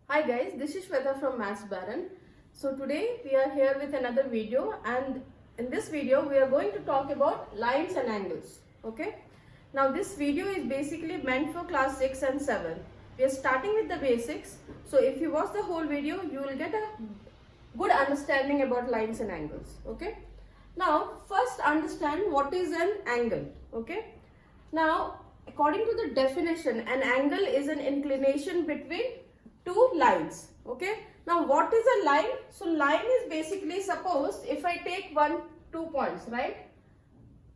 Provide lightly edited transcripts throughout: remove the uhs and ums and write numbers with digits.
Hi guys, this is Shweta from Maths Baron. So today we are here with another video, and in this video we are going to talk about lines and angles. Okay. Now this video is basically meant for class 6 and 7. We are starting with the basics. So if you watch the whole video, you will get a good understanding about lines and angles. Okay. Now first understand what is an angle. Okay. Now according to the definition, an angle is an inclination between two lines. Okay. Now what is a line? So line is basically, suppose if I take 2 points, right?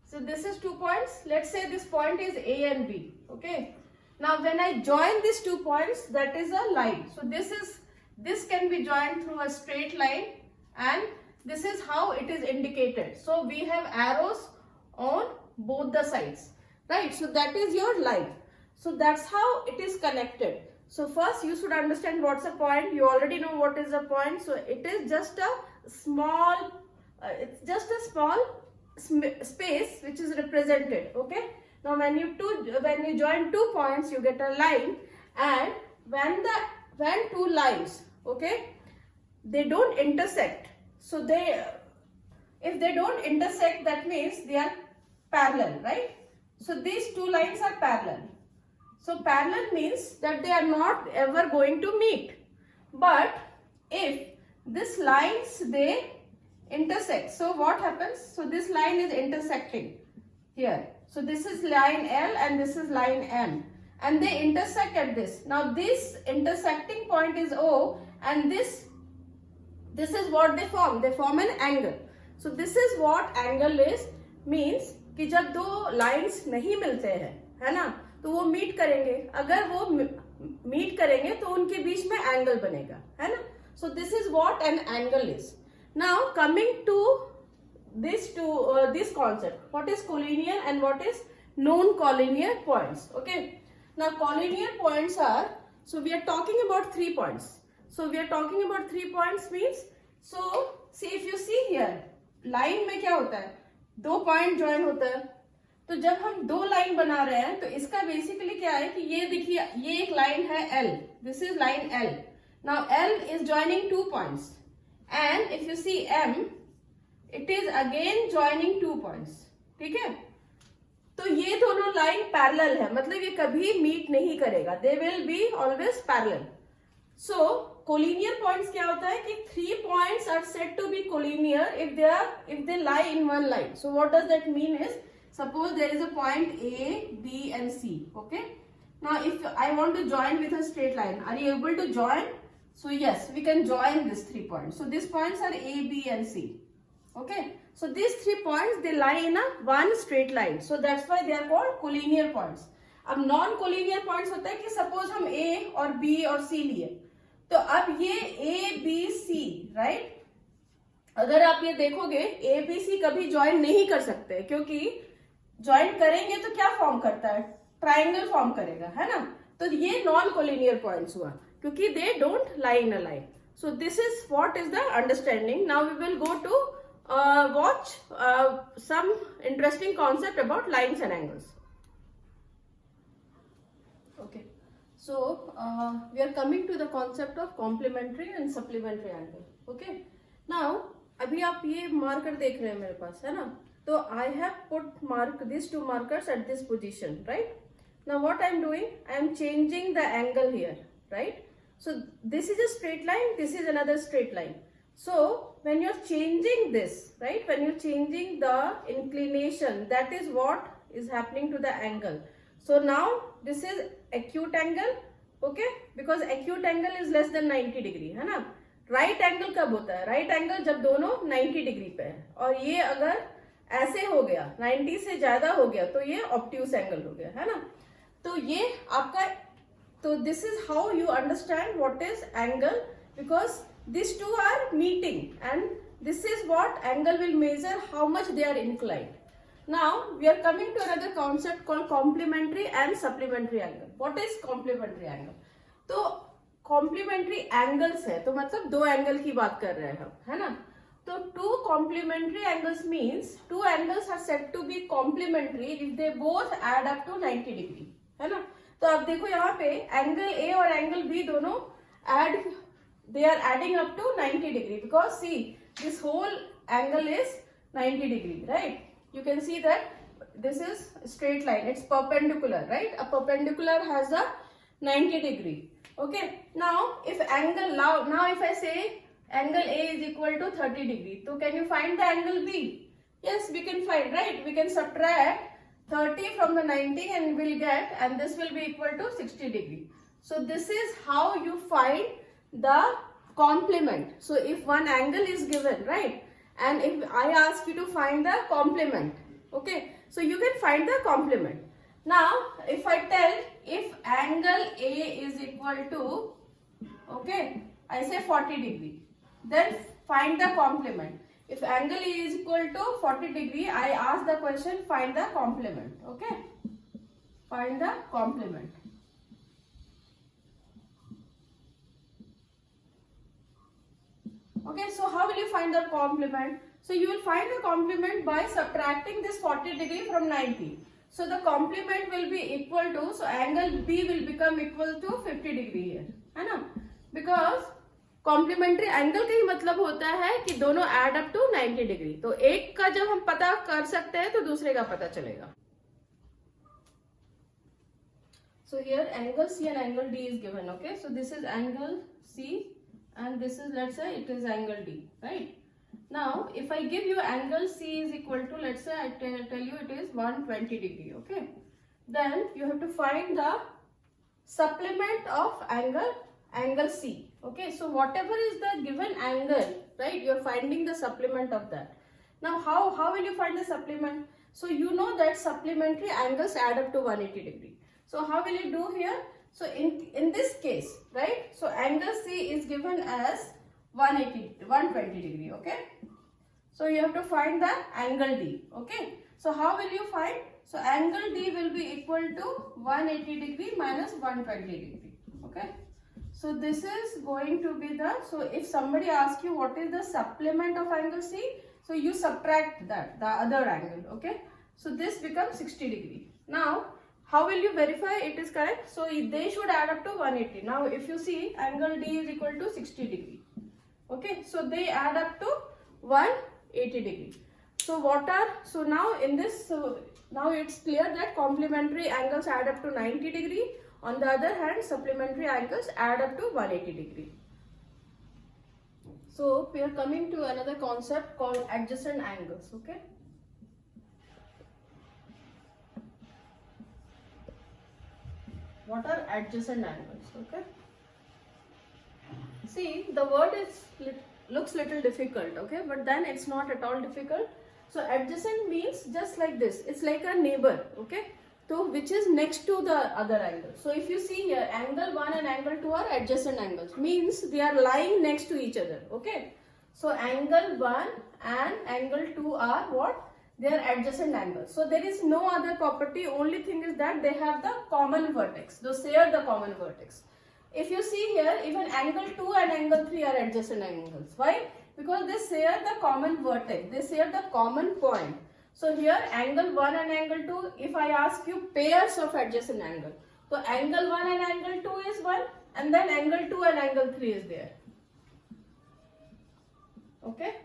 So this is 2 points. Let's say this point is A and B. Okay. Now when I join these 2 points, that is a line. So this can be joined through a straight line, and this is how it is indicated. So we have arrows on both the sides, right? So that is your line. So that's how it is connected. So first you should understand what's a point. You already know what is a point. So it is just a small, space which is represented. Okay. Now when you join 2 points, you get a line, and when two lines, okay, they don't intersect. So if they don't intersect, that means they are parallel, right? So these two lines are parallel. So parallel means that they are not ever going to meet. But if these lines, they intersect, so what happens? So this line is intersecting here. So this is line L and this is line M, and they intersect at this. Now this intersecting point is O, and this is what they form. They form an angle. So this is what angle is. Means कि जब दो lines नहीं मिलते हैं, है ना, तो वो मीट करेंगे. अगर वो मीट करेंगे तो उनके बीच में एंगल बनेगा, है ना. So this is what an angle is. Now coming to this concept, what is collinear and what is non-collinear points. Okay. Now collinear points are, so we are talking about 3 points. So we are talking about 3 points means, so see, if you see here, line में क्या होता है, 2 point join होता है. तो जब हम 2 line बना रहे हैं, तो इसका बेसिकली क्या है कि ये देखिए, ये एक लाइन है L. This is line L. Now L is joining 2 points, and if you see M, it is again joining 2 points. ठीक है. तो ये दोनों लाइन पैरेलल है, मतलब ये कभी मीट नहीं करेगा. They will be always parallel. So collinear points क्या होता है कि 3 पॉइंट्स are said to be collinear if they lie in one line. So what does that mean is, suppose there is a point A, B and C. Okay. Now if I want to join with a straight line, are you able to join? So yes, we can join these 3 points. So these points are A, B and C. Okay. So these 3 points, they lie in a one straight line. So that's why they are called collinear points. अब non collinear points होता है कि suppose हम A और B और C लिए, तो अब ये A, B, C, राइट. अगर आप ये देखोगे, A, B, C कभी ज्वाइन नहीं कर सकते, क्योंकि ज्वाइन करेंगे तो क्या फॉर्म करता है, ट्राइंगल फॉर्म करेगा, है ना. तो ये नॉन कोलिनियर पॉइंट्स हुआ, क्योंकि they don't lie in a line. So this is what is the understanding. Now we will go to watch some interesting concept about lines and angles. Okay, so we are coming to the concept of complementary and supplementary angle. Okay, now अभी आप ये marker देख रहे हैं मेरे पास, है ना. तो I have put these 2 markers at this position, right? Now what I am doing, I am changing the angle here, right? So this is a straight line, this is another straight line. So when you're changing this, right, when you're changing the inclination, that is what is happening to the angle. So now this is acute angle. Okay, because acute angle is less than 90 degree, है ना. Right angle कब होता है? Right angle जब दोनों 90 degree पे है, और ये अगर ऐसे हो गया, 90 से ज्यादा हो गया, तो ये ऑब्ट्यूस एंगल हो गया, है ना. तो ये आपका, तो this is how you understand what is angle, because these two are meeting, and this is what angle will measure how much they are inclined. Now we are coming to another concept called complementary and supplementary angle. What is complementary angle? तो complementary angles है, तो मतलब 2 angle की बात कर रहे हैं हम, है ना. तो 2 complementary angles means 2 angles are said to be complementary if they both add up to 90 degree, है ना. तो अब देखो यहाँ पे एंगल A और एंगल B दोनों they are adding up to 90 degree, because see, this whole angle is 90 degree, right? You can see that this is straight line, it's perpendicular, right? A perpendicular has a 90 degree. Okay, now if angle, now if I say angle A is equal to 30 degree, so can you find the angle B? Yes, we can find, right? We can subtract 30 from the 90 and we'll get, and this will be equal to 60 degree. So this is how you find the complement. So if one angle is given, right, and if I ask you to find the complement, okay, so you can find the complement. Now if I tell, if angle A is equal to, okay, I say 40 degree, then find the complement. If angle A is equal to 40 degree, I ask the question, find the complement, okay, find the complement. Okay, so how will you find the complement? So you will find the complement by subtracting this 40 degree from 90. So the complement will be equal to, so angle B will become equal to 50 degree here, है ना? Because complementary angle का ही मतलब होता है कि दोनों add up to 90 degree. तो एक का जब हम पता कर सकते हैं तो दूसरे का पता चलेगा. So here angle C and angle D is given. Okay, so this is angle C and this is, let's say it is angle D, right? Now if I give you angle C is equal to, let's say I tell you it is 120 degree, okay, then you have to find the supplement of angle C. Okay, so whatever is the given angle, right, you are finding the supplement of that. Now how will you find the supplement? So you know that supplementary angles add up to 180 degree. So how will you do here? So in this case, right, so angle C is given as 120 degree, okay. So you have to find the angle D, okay. So how will you find? So angle D will be equal to 180 degree minus 120 degree, okay. So this is going to be the, so if somebody asks you what is the supplement of angle C, so you subtract that, the other angle, okay. So this becomes 60 degree. Now how will you verify it is correct? So they should add up to 180. Now if you see, angle D is equal to 60 degree, okay. So they add up to 180 degree. So what are, so now in this, so now it's clear that complementary angles add up to 90 degree. On the other hand, supplementary angles add up to 180 degree. So we are coming to another concept called adjacent angles, okay. What are adjacent angles, okay? See, the word is looks little difficult, okay, but then it's not at all difficult. So adjacent means just like this, it's like a neighbor, okay, so which is next to the other angle. So if you see here, angle 1 and angle 2 are adjacent angles, means they are lying next to each other, okay. So angle 1 and angle 2 are what? They are adjacent angles. So there is no other property, only thing is that they have the common vertex, they share the common vertex. If you see here, even angle 2 and angle 3 are adjacent angles. Why? Because they share the common vertex, they share the common point. So here angle 1 and angle 2, if I ask you pairs of adjacent angle, so angle 1 and angle 2 is 1 and then angle 2 and angle 3 is there. Okay?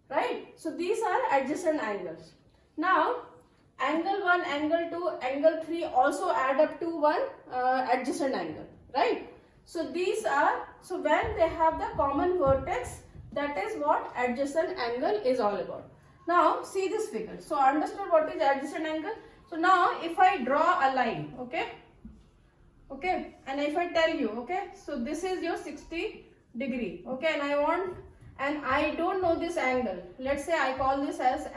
Right? So these are adjacent angles. Now angle 1, angle 2, angle 3 also add up to one adjacent angle, right? So these are, so when they have the common vertex, that is what adjacent angle is all about. Now see this figure. So understood what is adjacent angle? So now if I draw a line, okay, okay, and if I tell you, okay, so this is your 60 degree, okay, and I want, and I don't know this angle, let's say I call this as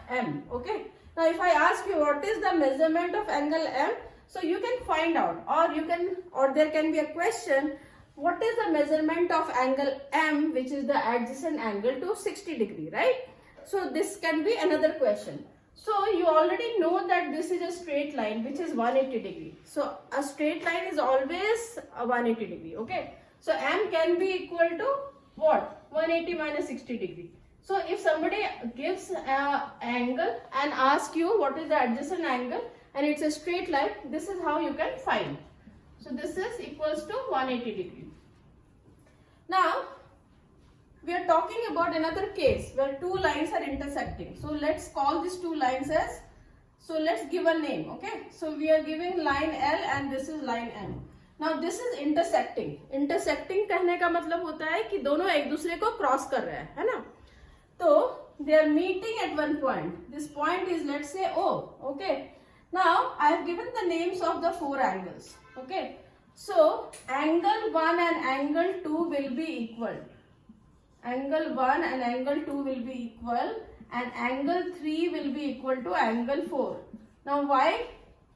M, okay. Now if I ask you what is the measurement of angle M, so you can find out, or you can, or there can be a question, what is the measurement of angle M, which is the adjacent angle to 60 degree, right? So this can be another question. So you already know that this is a straight line which is 180 degree. So a straight line is always a 180 degree, okay. So M can be equal to what? 180 minus 60 degree. So if somebody gives an angle and asks you what is the adjacent angle and it's a straight line, this is how you can find. So this is equals to 180 degree. Now we are talking about another case where two lines are intersecting. So let's call these two lines as, so let's give a name, okay? So we are giving line L and this is line M. Now this is intersecting. Intersecting कहने का मतलब होता है कि दोनों एक दूसरे को क्रॉस कर रहे हैं, है ना? तो they are meeting at one point. This point is, let's say, O, okay? Now I have given the names of the four angles, okay? So angle 1 and angle 2 will be equal. Angle 1 and angle 2 will be equal, and angle 3 will be equal to angle 4. Now why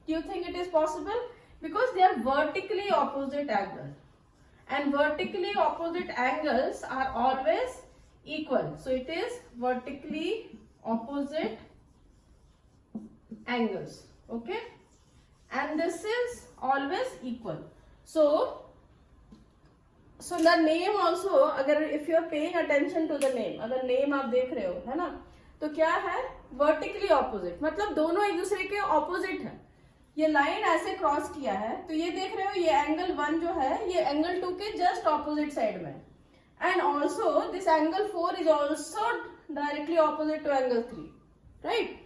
do you think it is possible? Because they are vertically opposite angles, and vertically opposite angles are always equal. So it is vertically opposite angles, okay? And this is always equal. So the name also, अगर if you are paying attention to the name, अगर name आप देख रहे हो, है ना, तो क्या है? Vertically opposite, मतलब दोनों एक दूसरे के opposite है. ये लाइन ऐसे क्रॉस किया है, तो ये देख रहे हो, ये एंगल 1 जो है, ये एंगल 2 के जस्ट ऑपोजिट साइड में, and also this angle 4 is also directly opposite to angle 3, right?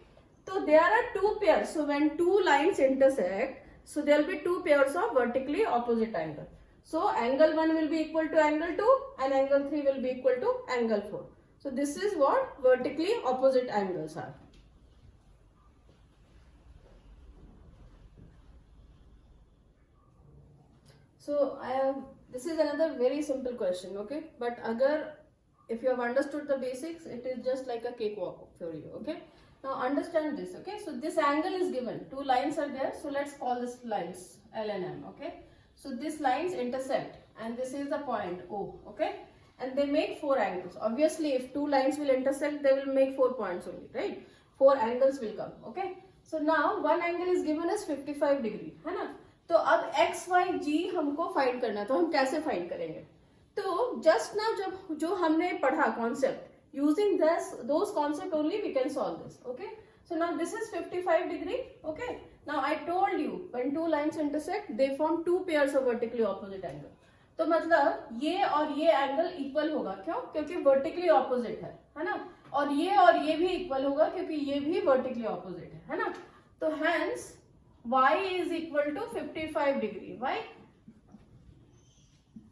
तो there are two pairs, so when two lines intersect, so there will be two pairs of vertically opposite angle. So angle 1 will be equal to angle 2 and angle 3 will be equal to angle 4. So this is what vertically opposite angles are. So this is another very simple question, okay? But if you have understood the basics, it is just like a cakewalk for you, okay? Now understand this, okay? So this angle is given, two lines are there, so let's call this lines L and M, okay? So these lines intersect and this is the point O, okay? And they make four angles. Obviously if two lines will intersect, they will make 4 points only, right? Four angles will come, okay? So now one angle is given as 55 degree, है ना? तो अब x, y, g हमको find करना है, तो हम कैसे फाइंड करेंगे? तो जस्ट ना जब जो हमने पढ़ा concept, using those concept only we can solve this, okay? So now this is 55 degree, okay? Now I told you when two lines intersect they form two pairs of vertically opposite angle. तो मतलब ये और ये angle equal होगा, क्यों? क्योंकि vertically opposite है ना? और ये भी इक्वल होगा क्योंकि ये भी वर्टिकली ऑपोजिट है ना? तो hence y is equal to 55 degree. Why?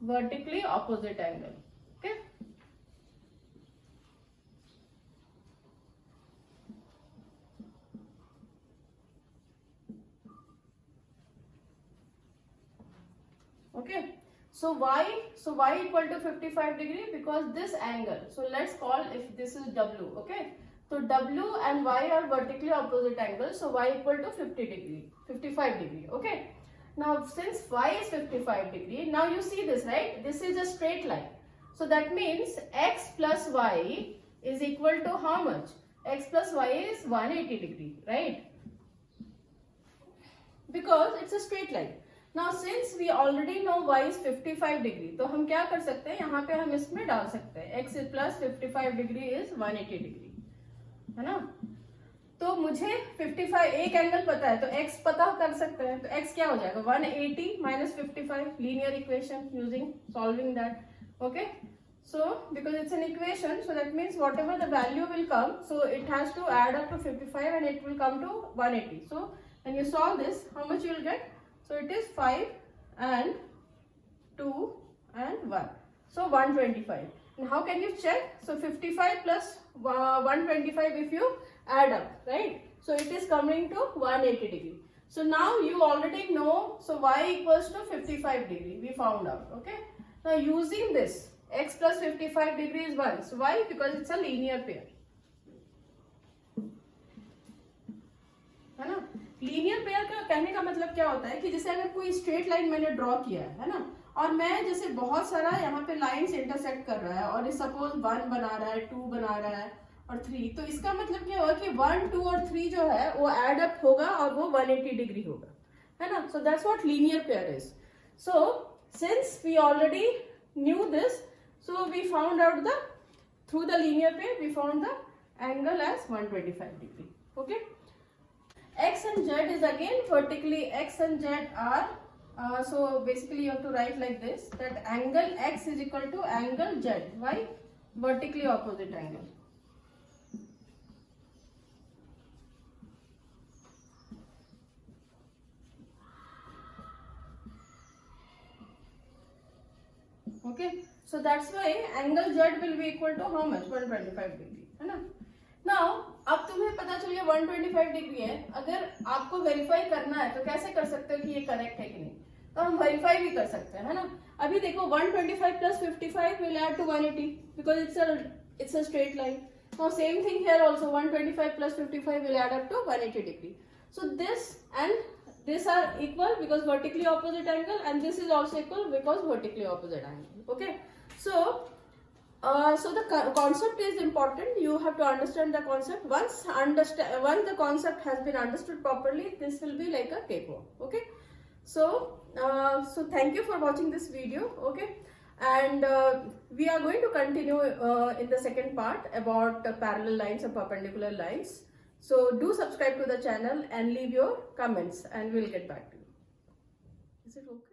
Vertically opposite angle, okay? Okay, so y equal to 55 degree because this angle, so let's call, if this is w, okay, so w and y are vertically opposite angles, so y equal to 55 degree, okay? Now since y is 55 degree, now you see this, right? This is a straight line, so that means x plus y is equal to how much? X plus y is 180 degree, right? Because it's a straight line. Now since we already know y is 55 degree, तो हम क्या कर सकते हैं, यहाँ पे हम इसमें डाल सकते हैं x plus 55 degree is 180 degree, है ना? तो मुझे 55 एक एंगल पता है, तो x पता कर सकते हैं, तो x क्या हो जाएगा? 180 minus 55, linear equation using solving that, okay? So because it's an equation, so that means whatever the value will come, so it has to add up to 55 and it will come to 180. So when you solve this, how much you will get? So it is 5 and 2 and 1. So 125. And how can you check? So 55 plus 125 if you add up, right? So it is coming to 180 degree. So now you already know, so y equals to 55 degree. We found out, okay? Now using this, x plus 55 degree is 1. So why? Because it's a linear pair. है ना? Linear pair का कहने का मतलब क्या होता है कि जैसे अगर कोई स्ट्रेट लाइन मैंने ड्रॉ किया है ना, और मैं जैसे बहुत सारा यहाँ पे लाइंस इंटरसेक्ट कर रहा है और सपोज 1 बना रहा है, 2 बना रहा है और 3, तो इसका मतलब क्या होगा कि 1, 2 और 3 जो है वो एड अप होगा और वो 180 डिग्री होगा, है ना? So that's what linear pair is. So since we already knew this, so we found out the through the linear pair we found the angle as 125 degree, okay? X and Z is again vertically, X and Z are So basically you have to write like this, that angle X is equal to angle Z. Why? Vertically opposite angle. Okay, so that's why angle Z will be equal to how much? 125 degree, है ना? Now, अब तुम्हें पता चल गया 125 degree है. अगर आपको वेरीफाई करना है तो कैसे कर सकते हो कि ये करेक्ट है कि नहीं? तो हम वेरीफाई भी कर सकते हैं, है ना? अभी देखो 125 plus 55 will add to 180 because it's a straight line. Now same thing here also, 125 plus 55 will add up to 180 degree. So this and this are equal because vertically opposite angle, and this is also equal because vertically opposite angle. Okay, so the concept is important. You have to understand the concept. Once the concept has been understood properly, this will be like a cakewalk. Okay, so thank you for watching this video. Okay, and we are going to continue in the second part about parallel lines and perpendicular lines. So do subscribe to the channel and leave your comments, and we'll get back to you. Is it okay?